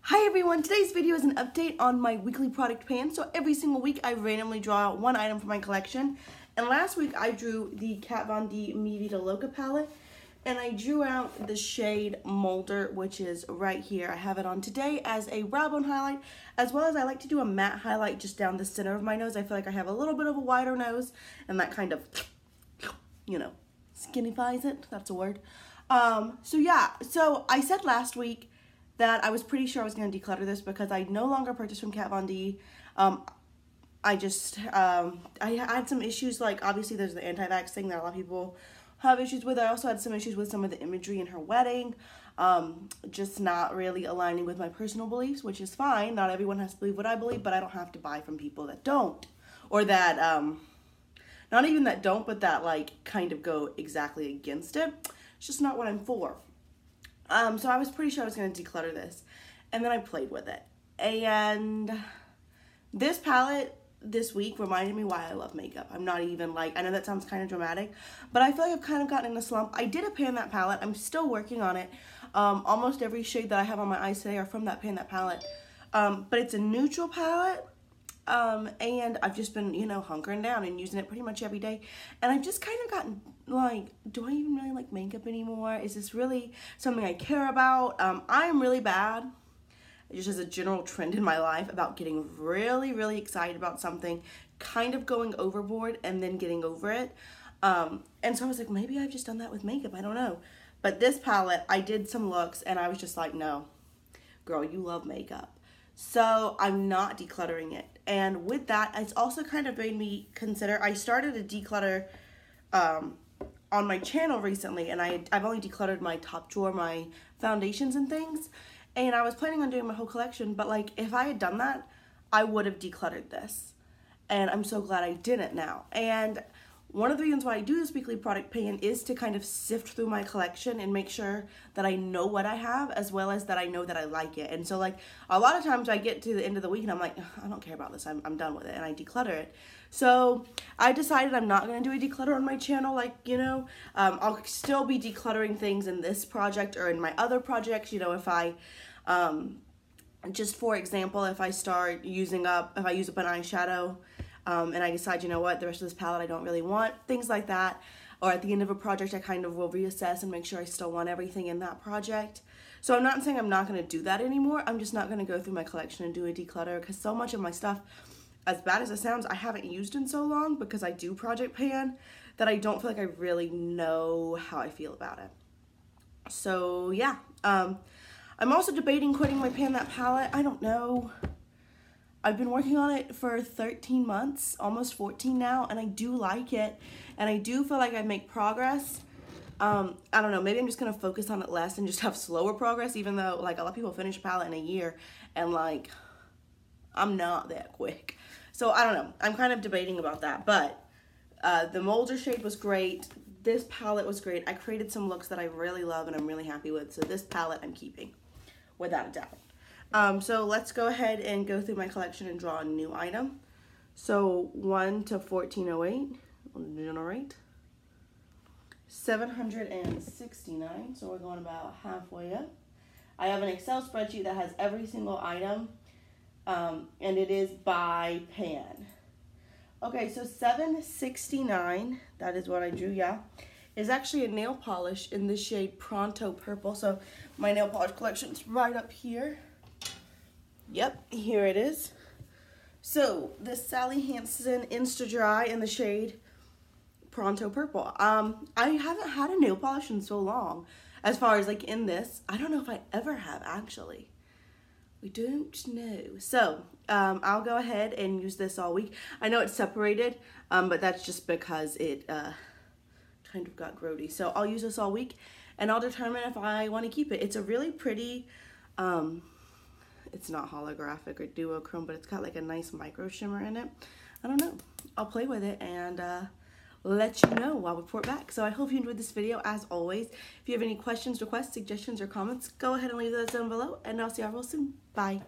Hi everyone, today's video is an update on my weekly product pan. So every single week I randomly draw out one item from my collection. And last week I drew the Kat Von D Vida Loca palette. And I drew out the shade Moulder, which is right here. I have it on today as a brow bone highlight, as well as I like to do a matte highlight just down the center of my nose. I feel like I have a little bit of a wider nose, and that kind of, you know, skinnifies it. That's a word. So I said last week that I was pretty sure I was going to declutter this because I no longer purchase from Kat Von D. I had some issues, like obviously there's the anti-vax thing that a lot of people have issues with. I also had some issues with some of the imagery in her wedding, just not really aligning with my personal beliefs, which is fine. Not everyone has to believe what I believe, but I don't have to buy from people that don't, or that, not even that don't, but that like kind of go exactly against it. It's just not what I'm for. So I was pretty sure I was going to declutter this, and then I played with it. And this palette this week reminded me why I love makeup. I'm not even like, I know that sounds kind of dramatic, but I feel like I've kind of gotten in a slump. I did a pan that palette. I'm still working on it. Almost every shade that I have on my eyes today are from that pan that palette. But it's a neutral palette. And I've just been, you know, hunkering down and using it pretty much every day. And I've just kind of gotten like, do I even really like makeup anymore? Is this really something I care about? I'm really bad, just as a general trend in my life, about getting really, really excited about something, kind of going overboard and then getting over it. And so I was like, maybe I've just done that with makeup. I don't know. But this palette, I did some looks and I was just like, no, girl, you love makeup. So I'm not decluttering it. And with that, it's also kind of made me consider, I started a declutter on my channel recently, and I've only decluttered my top drawer, my foundations and things. And I was planning on doing my whole collection, but like if I had done that, I would have decluttered this. And I'm so glad I didn't now. And one of the reasons why I do this weekly product pan is to kind of sift through my collection and make sure that I know what I have, as well as that I know that I like it. And so like a lot of times I get to the end of the week and I'm like, I don't care about this, I'm done with it, and I declutter it. So I decided I'm not going to do a declutter on my channel, like, you know, I'll still be decluttering things in this project or in my other projects, you know, if I, just for example, if I use up an eyeshadow, and I decide, you know what, the rest of this palette I don't really want, things like that. Or at the end of a project, I kind of will reassess and make sure I still want everything in that project. So I'm not saying I'm not going to do that anymore. I'm just not going to go through my collection and do a declutter, because so much of my stuff, as bad as it sounds, I haven't used in so long because I do project pan, that I don't feel like I really know how I feel about it. So yeah, I'm also debating quitting my pan that palette. I don't know. I've been working on it for 13 months, almost 14 now, and I do like it, and I do feel like I make progress. I don't know, maybe I'm just going to focus on it less and just have slower progress, even though like a lot of people finish a palette in a year, and like I'm not that quick. So I don't know, I'm kind of debating about that. But the Moulder shade was great. This palette was great. I created some looks that I really love and I'm really happy with, so this palette I'm keeping without a doubt. So let's go ahead and go through my collection and draw a new item. So 1 to 1408, I'll generate 769, so we're going about halfway up. I have an Excel spreadsheet that has every single item, and it is by pan. Okay, so 769, that is what I drew, yeah, is actually a nail polish in the shade Pronto Purple. So my nail polish collection is right up here. Yep, here it is. So this Sally Hansen Insta Dry in the shade Pronto Purple. I haven't had a nail polish in so long. As far as like in this, I don't know if I ever have actually. We don't know. So I'll go ahead and use this all week. I know it's separated, but that's just because it kind of got grody. So I'll use this all week, and I'll determine if I want to keep it. It's a really pretty, it's not holographic or duochrome, but it's got like a nice micro shimmer in it. I don't know. I'll play with it and let you know. I'll report back. So I hope you enjoyed this video. As always, if you have any questions, requests, suggestions, or comments, go ahead and leave those down below, and I'll see you all real soon. Bye.